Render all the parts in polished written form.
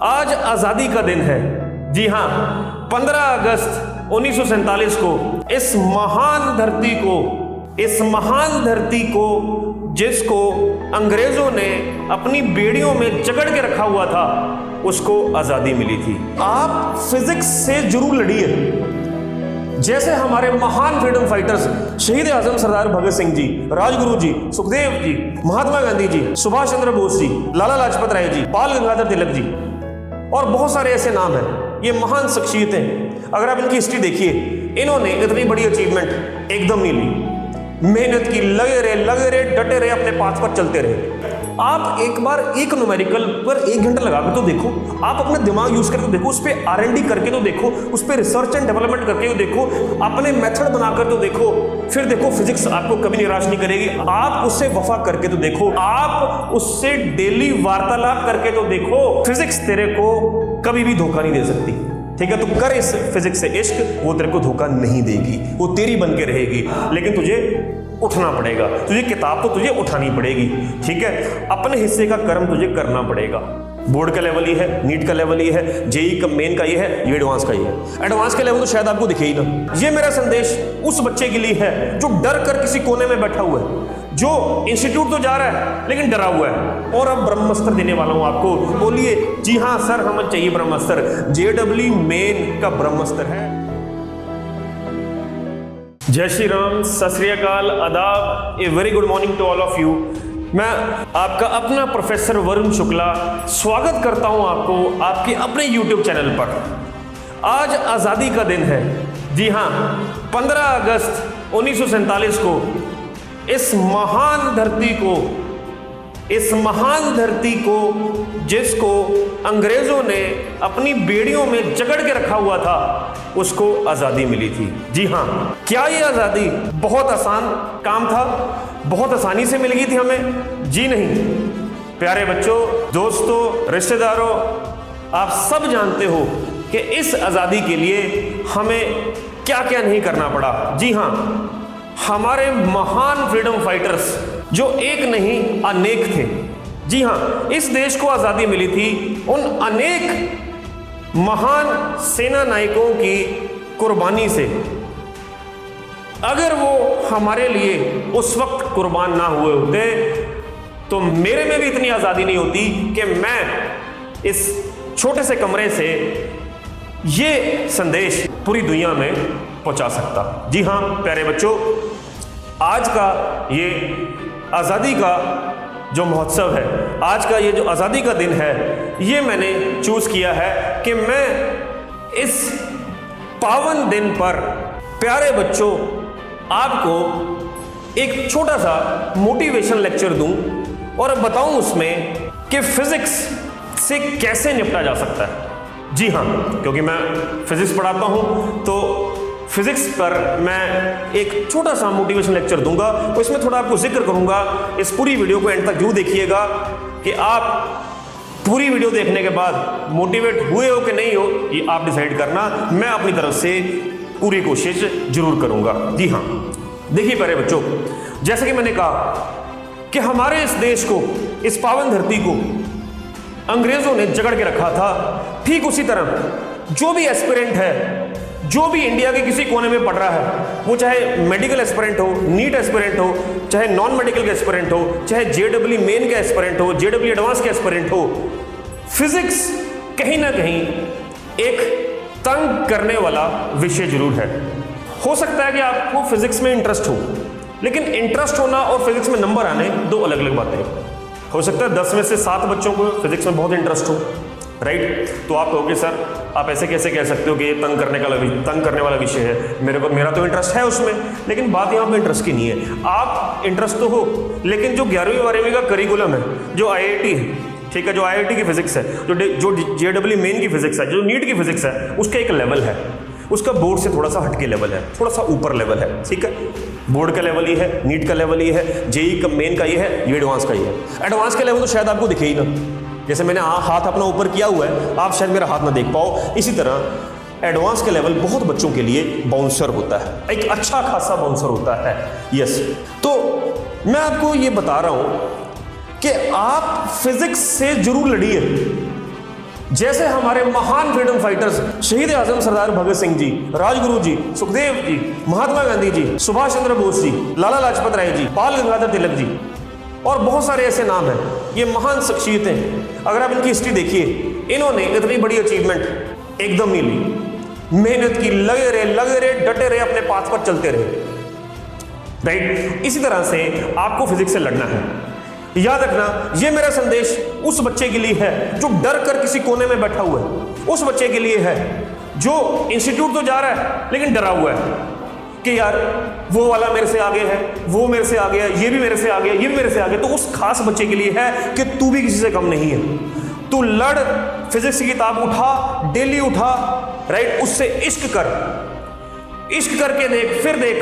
आज आजादी का दिन है। जी हां, 15 अगस्त 1947 को इस महान धरती को जिसको अंग्रेजों ने अपनी बेड़ियों में जकड़ के रखा हुआ था, उसको आजादी मिली थी। आप फिजिक्स से जरूर लड़िए, जैसे हमारे महान फ्रीडम फाइटर्स शहीद आजम सरदार भगत सिंह जी, राजगुरु जी, सुखदेव जी, महात्मा गांधी जी, सुभाष चंद्र बोस जी, लाला लाजपत राय जी, बाल गंगाधर तिलक जी और बहुत सारे ऐसे नाम हैं। ये महान शख्सियतें, अगर आप इनकी हिस्ट्री देखिए, इन्होंने इतनी बड़ी अचीवमेंट एकदम नहीं ली। मेहनत की, लगे रहे, डटे रहे, अपने पाथ पर चलते रहे। आप एक बार एक न्यूमेरिकल पर 1 घंटा लगा कर तो देखो, आप अपना दिमाग यूज करके देखो, उस पर R&D करके तो देखो, उस पर रिसर्च एंड डेवलपमेंट करके तो देखो, अपने मेथड बनाकर तो देखो, फिर देखो फिजिक्स आपको कभी निराश नहीं करेगी। आप उससे वफा करके तो देखो, आप उससे डेली वार्तालाप करके तो देखो, फिजिक्स तेरे को कभी भी धोखा नहीं दे सकती। ठीक है, तो कर इस फिजिक्स से इश्क, वो तेरे को धोखा नहीं देगी, वो तेरी बन के रहेगी। लेकिन तुझे उठना पड़ेगा, तुझे किताब तो तुझे उठानी पड़ेगी। ठीक है, अपने हिस्से का कर्म तुझे करना पड़ेगा। बोर्ड का लेवल ये है, नीट का लेवल ये है, जेई का मेन का ये है, ये एडवांस का ये है। एडवांस का लेवल तो शायद आपको दिखे ही ना। ये मेरा संदेश उस बच्चे के लिए है जो डर कर किसी कोने में बैठा हुआ है, जो इंस्टीट्यूट तो जा रहा है लेकिन डरा हुआ है। और अब ब्रह्मास्त्र देने वाला हूं आपको। बोलिए जी हाँ सर, हमें चाहिए ब्रह्मास्त्र। जेडब्ल्यू मेन का ब्रह्मास्त्र है। जय श्री राम, सत श्री अकाल, आदाब, a very good morning to all of you. मैं आपका अपना प्रोफेसर वरुण शुक्ला स्वागत करता हूं आपको आपके अपने YouTube चैनल पर। आज आजादी का दिन है। जी हां, 15 अगस्त 1947 को इस महान धरती को जिसको अंग्रेजों ने अपनी बेड़ियों में जकड़ के रखा हुआ था, उसको आजादी मिली थी। जी हां, क्या ये आजादी बहुत आसान काम था, बहुत आसानी से मिल गई थी हमें? जी नहीं प्यारे बच्चों, दोस्तों, रिश्तेदारों, आप सब जानते हो कि इस आजादी के लिए हमें क्या क्या नहीं करना पड़ा। जी हां, हमारे महान फ्रीडम फाइटर्स जो एक नहीं अनेक थे। जी हां, इस देश को आजादी मिली थी उन अनेक महान सेना नायकों की कुर्बानी से। अगर वो हमारे लिए उस वक्त कुर्बान ना हुए होते तो मेरे में भी इतनी आजादी नहीं होती कि मैं इस छोटे से कमरे से ये संदेश पूरी दुनिया में पहुंचा सकता। जी हां प्यारे बच्चों, आज का ये आज़ादी का जो महोत्सव है, आज का ये जो आज़ादी का दिन है, ये मैंने चूज़ किया है कि मैं इस पावन दिन पर प्यारे बच्चों आपको एक छोटा सा मोटिवेशन लेक्चर दूं और बताऊं उसमें कि फिजिक्स से कैसे निपटा जा सकता है। जी हाँ, क्योंकि मैं फिजिक्स पढ़ाता हूं तो फिजिक्स पर मैं एक छोटा सा मोटिवेशन लेक्चर दूंगा, तो इसमें थोड़ा आपको जिक्र करूंगा। इस पूरी वीडियो को एंड तक जरूर देखिएगा कि आप पूरी वीडियो देखने के बाद मोटिवेट हुए हो कि नहीं हो, ये आप डिसाइड करना। मैं अपनी तरफ से पूरी कोशिश जरूर करूंगा। जी हाँ, देखिए प्यारे बच्चों, जैसे कि मैंने कहा कि हमारे इस देश को, इस पावन धरती को अंग्रेजों ने जकड़ के रखा था। ठीक उसी तरह जो भी एस्पिरेंट है, जो भी इंडिया के किसी कोने में पढ़ रहा है, वो चाहे मेडिकल एस्पिरेंट हो, नीट एस्पिरेंट हो, चाहे नॉन मेडिकल का एस्पिरेंट हो, चाहे जेडब्ल्यू मेन का एस्पिरेंट हो, जेडब्ल्यू एडवांस का एस्पिरेंट हो, फिजिक्स कहीं ना कहीं एक तंग करने वाला विषय जरूर है। हो सकता है कि आपको फिजिक्स में इंटरेस्ट हो, लेकिन इंटरेस्ट होना और फिजिक्स में नंबर आने दो अलग अलग बातें हैं। हो सकता है 10 में से 7 बच्चों को फिजिक्स में बहुत इंटरेस्ट हो, राइट? तो आप कहोगे सर आप ऐसे कैसे कह सकते हो कि ये तंग करने वाला विषय है? मेरा तो इंटरेस्ट है उसमें, लेकिन बात यहाँ पे इंटरेस्ट की नहीं है। आप इंटरेस्ट तो हो, लेकिन जो 11वीं 12वीं का करिकुलम है, जो IIT है, ठीक है, जो IIT की फिजिक्स है, जो जेडब्ल्यू मेन की फिजिक्स है, जो नीट की फिजिक्स है, उसका एक लेवल है, उसका बोर्ड से थोड़ा सा हटके लेवल है, थोड़ा सा ऊपर लेवल है। ठीक है, बोर्ड का लेवल ये है, नीट का लेवल ये है, जेई का मेन का ये है, ये एडवांस का ये है। एडवांस का लेवल तो शायद आपको दिखे ही ना, जैसे मैंने हाथ अपना ऊपर किया हुआ है, आप शायद मेरा हाथ ना देख पाओ। इसी तरह एडवांस का लेवल बहुत बच्चों के लिए बाउंसर होता है, एक अच्छा खासा बाउंसर होता है। यस, तो मैं आपको ये बता रहा हूं कि आप फिजिक्स से जरूर लड़िए, जैसे हमारे महान फ्रीडम फाइटर्स शहीद आजम सरदार भगत सिंह जी, राजगुरु जी, सुखदेव जी, महात्मा गांधी जी, सुभाष चंद्र बोस जी, लाला लाजपत राय जी, बाल गंगाधर तिलक जी और बहुत सारे ऐसे नाम हैं। ये महान शख्सियतें, अगर आप इनकी हिस्ट्री देखिए, इन्होंने इतनी बड़ी अचीवमेंट एकदम नहीं ली, मेहनत की, लगे रहे, डटे रहे, अपने पाथ पर चलते रहे, राइट। इसी तरह से आपको फिजिक्स से लड़ना है। याद रखना, ये मेरा संदेश उस बच्चे के लिए है जो डर कर किसी कोने में बैठा हुआ है, उस बच्चे के लिए है जो इंस्टीट्यूट तो जा रहा है लेकिन डरा हुआ है कि यार वो वाला मेरे से आगे है, वो मेरे से आगे है, ये भी मेरे से आगे है, ये भी मेरे से आगे। तो उस खास बच्चे के लिए है कि तू भी किसी से कम नहीं है, तू लड़, फिजिक्स की किताब उठा, डेली उठा, राइट। उससे इश्क कर, इश्क करके देख, फिर देख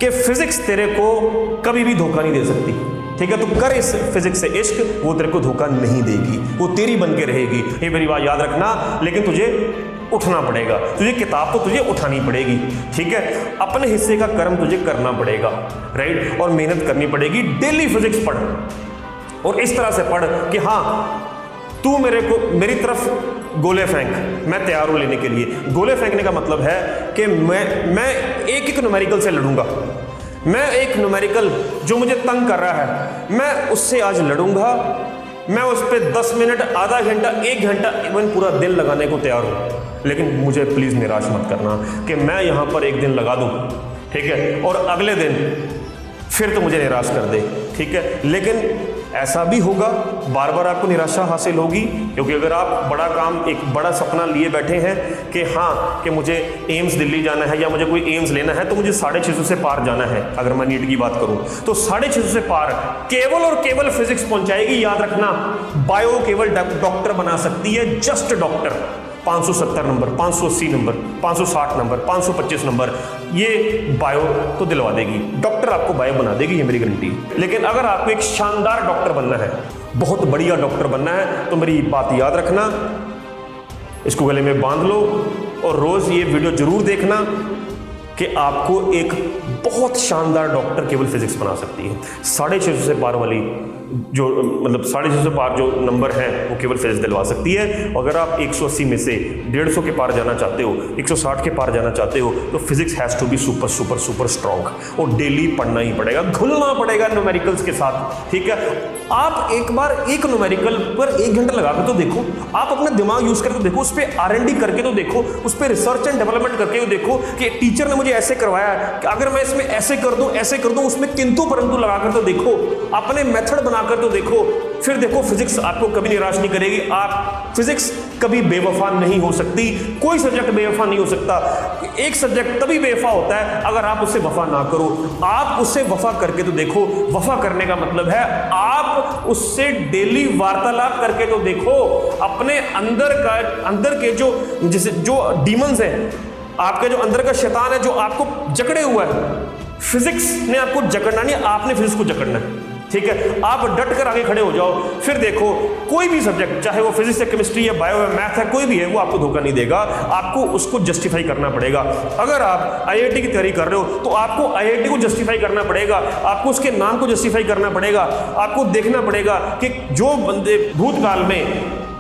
कि फिजिक्स तेरे को कभी भी धोखा नहीं दे सकती, ठीक है। तो कर इस फिजिक्स से इश्क, वो तेरे को धोखा नहीं देगी, वो तेरी बन के रहेगी। ये मेरी बात याद रखना, लेकिन तुझे उठना पड़ेगा, तुझे किताब तो तुझे उठानी पड़ेगी, ठीक है। अपने हिस्से का कर्म तुझे करना पड़ेगा, राइट, और मेहनत करनी पड़ेगी। डेली फिजिक्स पढ़ और इस तरह से पढ़ कि हाँ तू मेरी तरफ गोले फेंक, मैं तैयार हूं लेने के लिए। गोले फेंकने का मतलब है कि मैं एक न्यूमेरिकल से लड़ूंगा, मैं एक न्यूमेरिकल जो मुझे तंग कर रहा है, मैं उससे आज लड़ूंगा। मैं उस पर 10 मिनट, आधा घंटा, 1 घंटा, इवन पूरा दिन लगाने को तैयार हूं। लेकिन मुझे प्लीज़ निराश मत करना कि मैं यहाँ पर 1 दिन लगा दूँ, ठीक है, और अगले दिन फिर तो मुझे निराश कर दे, ठीक है। लेकिन ऐसा भी होगा, बार बार आपको निराशा हासिल होगी, क्योंकि अगर आप बड़ा काम, एक बड़ा सपना लिए बैठे हैं कि हाँ कि मुझे एम्स दिल्ली जाना है या मुझे कोई एम्स लेना है, तो मुझे 650 से पार जाना है। अगर मैं नीट की बात करूं तो 650 से पार केवल और केवल फिजिक्स पहुंचाएगी। याद रखना, बायो केवल डॉक्टर बना सकती है, just doctor. 570 number, 580 number, 560 number, 525 number, ये बायो तो दिलवा देगी, डॉक्टर आपको बायो बना देगी, ये मेरी गारंटी। लेकिन अगर आपको एक शानदार डॉक्टर बनना है, बहुत बढ़िया डॉक्टर बनना है, तो मेरी बात याद रखना, इसको गले में बांध लो और रोज ये वीडियो जरूर देखना कि आपको एक बहुत शानदार डॉक्टर केवल फिजिक्स बना सकती है। 650 से पार वाली जो, मतलब 650 से पार जो नंबर है वो केवल फिजिक्स दिलवा सकती है। अगर आप 180 में से 150 के पार जाना चाहते हो, 160 के पार जाना चाहते हो, तो physics has to be super super super strong, और डेली पढ़ना ही पड़ेगा, घुलना पड़ेगा न्यूमेरिकल्स के साथ, ठीक है। आप एक बार एक न्यूमेरिकल पर 1 घंटा लगा कर तो देखो, आप अपना दिमाग यूज करके देखो, उस पर R&D करके तो देखो, उस पर रिसर्च एंड डेवलपमेंट करके तो देखो कि टीचर ने मुझे ऐसे करवाया कि अगर मैं इसमें ऐसे कर दूं, उसमें किंतु परंतु लगाकर तो देखो, अपने मेथड बनाकर तो देखो, फिर देखो फिजिक्स आपको कभी निराश नहीं करेगी। आप फिजिक्स कभी बेवफा नहीं हो सकती, कोई सब्जेक्ट बेवफा नहीं हो सकता। एक सब्जेक्ट तभी बेवफा होता है अगर आप उससे वफा ना करो। आप उससे वफा करके तो देखो। वफा करने का मतलब है आप उससे डेली वार्तालाप करके तो देखो। अपने अंदर के जो डीमंस हैं, आपके जो अंदर का शैतान है जो आपको जकड़े हुआ है, फिजिक्स ने आपको जकड़ना नहीं, आपने फिजिक्स को जकड़ना है, ठीक है। आप डट कर आगे खड़े हो जाओ, फिर देखो कोई भी सब्जेक्ट, चाहे वो फिजिक्स है, केमिस्ट्री है, बायो है, मैथ है, कोई भी है, वो आपको धोखा नहीं देगा। आपको उसको जस्टिफाई करना पड़ेगा। अगर आप IIT की तैयारी कर रहे हो तो आपको IIT को जस्टिफाई करना पड़ेगा, आपको उसके नाम को जस्टिफाई करना पड़ेगा। आपको देखना पड़ेगा कि जो बंदे भूतकाल में,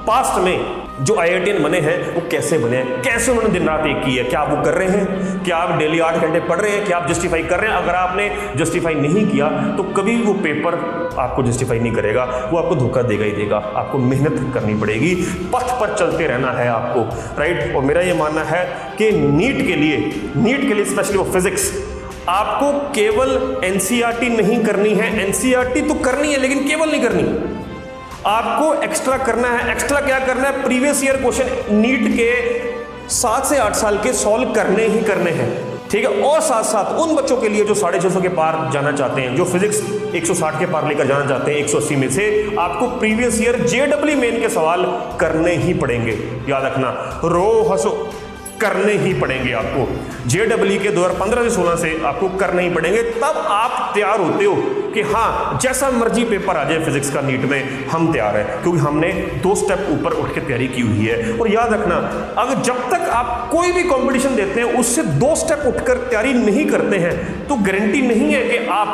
पास्ट में जो IITian बने हैं वो कैसे बने हैं, कैसे उन्होंने दिन रात एक की है। क्या आप वो कर रहे हैं? क्या आप डेली 8 घंटे पढ़ रहे हैं? क्या आप जस्टिफाई कर रहे हैं? अगर आपने जस्टिफाई नहीं किया तो कभी वो पेपर आपको जस्टिफाई नहीं करेगा, वो आपको धोखा देगा ही देगा। आपको मेहनत करनी पड़ेगी, पथ पर चलते रहना है आपको, राइट। और मेरा ये मानना है कि नीट के लिए स्पेशली वो फिजिक्स, आपको केवल NCERT नहीं करनी है। NCERT तो करनी है लेकिन केवल नहीं करनी, आपको एक्स्ट्रा करना है। एक्स्ट्रा क्या करना है? प्रीवियस ईयर क्वेश्चन नीट के 7 से 8 साल के सॉल्व करने ही करने हैं, ठीक है। और साथ साथ उन बच्चों के लिए जो 650 के पार जाना चाहते हैं, जो फिजिक्स 160 के पार लेकर जाना चाहते हैं 180 में से, आपको प्रीवियस ईयर JEE मेन के सवाल करने ही पड़ेंगे। याद रखना, रो हंसो, करने ही पड़ेंगे आपको। JEE के 2015 से 16 से आपको करने ही पड़ेंगे, तब आप तैयार होते हो कि हाँ जैसा मर्जी पेपर आ जाए फिजिक्स का नीट में, हम तैयार हैं, क्योंकि हमने 2 स्टेप ऊपर उठ के तैयारी की हुई है। और याद रखना, अगर जब तक आप कोई भी कंपटीशन देते हैं उससे 2 स्टेप उठकर तैयारी नहीं करते हैं तो गारंटी नहीं है कि आप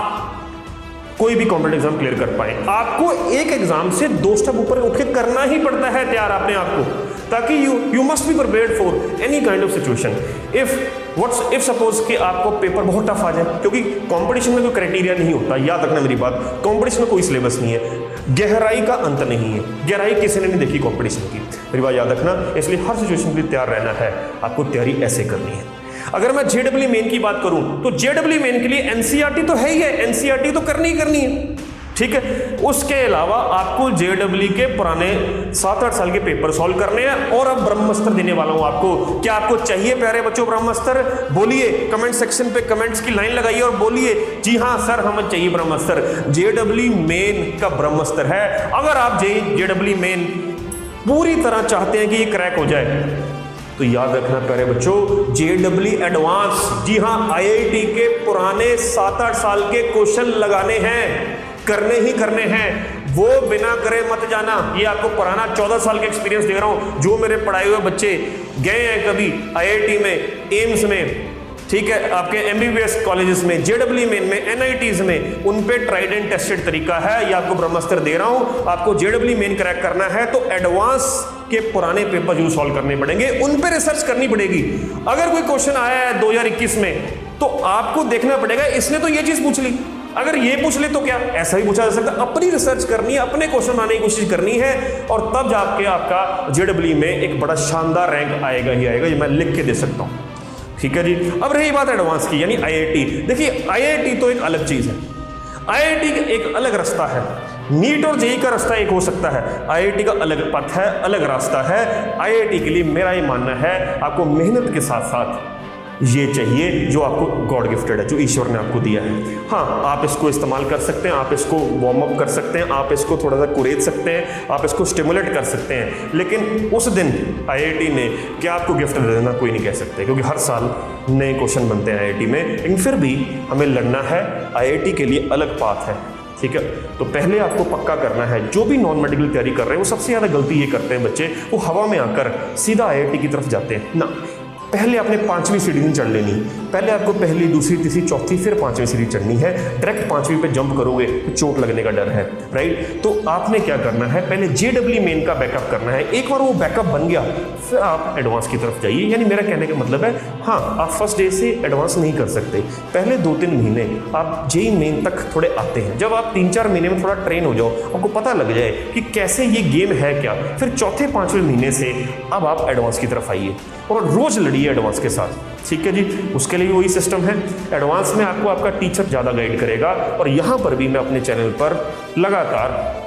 कोई भी कॉम्पिटेटिव एग्जाम क्लियर कर पाए। आपको एक एग्जाम से 2 स्टेप ऊपर उठ के करना ही पड़ता है तैयार अपने आप को, ताकि you must be prepared for any kind of situation. If suppose कि आपको पेपर बहुत टफ आ जाए, क्योंकि कंपटीशन में कोई क्राइटेरिया नहीं होता, याद रखना मेरी बात, कंपटीशन में कोई सिलेबस नहीं है, गहराई का अंत नहीं है, गहराई किसी ने नहीं देखी कंपटीशन की, मेरी बात याद रखना। इसलिए हर सिचुएशन के लिए तैयार रहना है, आपको तैयारी ऐसे करनी है। अगर मैं जेडब्ल्यू मेन की बात करूं तो जेडब्ल्यू मेन के लिए एनसीईआरटी तो है ही है, एनसीईआरटी तो करनी ही करनी है, ठीक है। उसके अलावा आपको जेडब्ल्यू के पुराने 7-8 साल के पेपर सॉल्व करने हैं। और अब ब्रह्मास्त्र देने वाला हूं आपको। क्या आपको चाहिए प्यारे बच्चों ब्रह्मास्त्र? बोलिए, कमेंट सेक्शन पे कमेंट्स की लाइन लगाइए और बोलिए जी हाँ सर हमें चाहिए ब्रह्मास्त्र। जेडब्ल्यू मेन का ब्रह्मास्त्र है। अगर आप जेडब्ल्यू मेन पूरी तरह चाहते हैं कि ये क्रैक हो जाए तो याद रखना प्यारे बच्चों, जेडब्ल्यू एडवांस, जी हाँ आईआईटी के पुराने 7-8 साल के क्वेश्चन लगाने हैं, करने ही करने हैं, वो बिना करे मत जाना। ये आपको पुराना 14 साल का एक्सपीरियंस दे रहा हूं। जो मेरे पढ़ाए हुए बच्चे गए हैं कभी आईआईटी में, एम्स में, ठीक है, आपके एमबीबीएस कॉलेजेस में, जेडब्ल्यू मेन में, एनआईटीज में, उन पे ट्राइड एंड टेस्टेड तरीका है। ये आपको ब्रह्मास्त्र दे रहा हूं। आपको जेडब्ल्यू मेन क्रैक करना है तो एडवांस के पुराने पेपर जरूर सॉल्व करने पड़ेंगे, उन पे रिसर्च करनी पड़ेगी। अगर कोई क्वेश्चन आया है 2021 में तो आपको देखना पड़ेगा इसने तो ये चीज पूछ ली, अगर ये पूछ ले तो क्या ऐसा ही पूछा जा सकता है। अपनी रिसर्च करनी है, अपने क्वेश्चन बनाने की कोशिश करनी है, और तब जाके आपका जेडब्ल्यू में एक बड़ा शानदार रैंक आएगा ही आएगा, ये मैं लिख के दे सकता हूं, ठीक है जी। अब रही बात एडवांस की, यानी आईआईटी। देखिए आईआईटी तो एक अलग चीज है, आईआईटी एक अलग रास्ता है, नीट और जेईई का रास्ता एक हो सकता है, आईआईटी का अलग पथ है, अलग रास्ता है। आईआईटी के लिए मेरा ये मानना है आपको मेहनत के साथ साथ ये चाहिए जो आपको गॉड गिफ्टेड है, जो ईश्वर ने आपको दिया है। हाँ, आप इसको इस्तेमाल कर सकते हैं, आप इसको वार्म अप कर सकते हैं, आप इसको थोड़ा सा कुरेद सकते हैं, आप इसको स्टिमुलेट कर सकते हैं, लेकिन उस दिन आईआईटी ने क्या आपको गिफ्ट दे देना कोई नहीं कह सकते, क्योंकि हर साल नए क्वेश्चन बनते हैं आईआईटी में। लेकिन फिर भी हमें लड़ना है, आईआईटी के लिए अलग पाथ है, ठीक है। तो पहले आपको पक्का करना है, जो भी नॉन मेडिकल तैयारी कर रहे हैं वो सबसे ज़्यादा गलती ये करते हैं बच्चे, वो हवा में आकर सीधा आईआईटी की तरफ जाते हैं ना। पहले आपने 5वीं सीढ़ी नहीं चढ़ लेनी, पहले आपको पहली, दूसरी, तीसरी, चौथी, फिर 5वीं सीढ़ी चढ़नी है। डायरेक्ट 5वीं पे जंप करोगे तो चोट लगने का डर है, राइट। तो आपने क्या करना है, पहले जेडब्ल्यू मेन का बैकअप करना है। एक बार वो बैकअप बन गया फिर आप एडवांस की तरफ जाइए। यानी मेरा कहने का मतलब है, हाँ आप फर्स्ट डे से एडवांस नहीं कर सकते, पहले 2-3 महीने आप जेईई मेन तक थोड़े आते हैं। जब आप 3-4 महीने में थोड़ा ट्रेन हो जाओ, आपको पता लग जाए कि कैसे ये गेम है क्या, फिर 4-5वें महीने से अब आप एडवांस की तरफ आइए और रोज लड़िए एडवांस के साथ, ठीक है जी। उसके लिए वही सिस्टम है, एडवांस में आपको आपका टीचर ज़्यादा गाइड करेगा, और यहाँ पर भी मैं अपने चैनल पर लगातार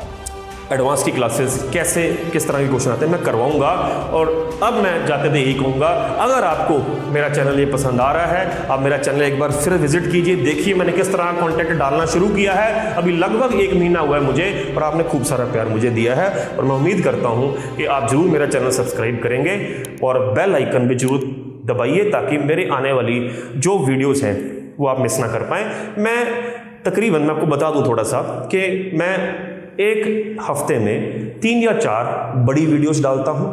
एडवांस की क्लासेस कैसे किस तरह के क्वेश्चन आते हैं मैं करवाऊंगा। और अब मैं जाते थे यही कहूँगा, अगर आपको मेरा चैनल ये पसंद आ रहा है, आप मेरा चैनल एक बार फिर विजिट कीजिए, देखिए मैंने किस तरह कंटेंट डालना शुरू किया है। अभी लगभग 1 महीना हुआ है मुझे, और आपने खूब सारा प्यार मुझे दिया है, और मैं उम्मीद करता हूँ कि आप जरूर मेरा चैनल सब्सक्राइब करेंगे और बेल आइकन भी जरूर दबाइए, ताकि मेरे आने वाली जो वीडियोस हैं वो आप मिस ना कर पाएँ। मैं तकरीबन, मैं आपको बता दूँ थोड़ा सा कि मैं एक हफ्ते में 3 या 4 बड़ी वीडियोस डालता हूँ,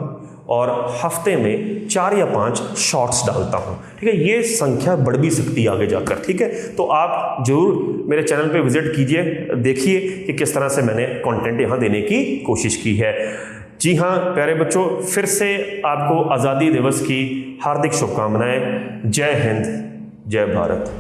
और हफ्ते में 4 या 5 शॉर्ट्स डालता हूँ, ठीक है। ये संख्या बढ़ भी सकती है आगे जाकर, ठीक है। तो आप जरूर मेरे चैनल पे विजिट कीजिए, देखिए कि किस तरह से मैंने कंटेंट यहाँ देने की कोशिश की है। जी हाँ प्यारे बच्चों, फिर से आपको आज़ादी दिवस की हार्दिक शुभकामनाएं। जय हिंद, जय भारत।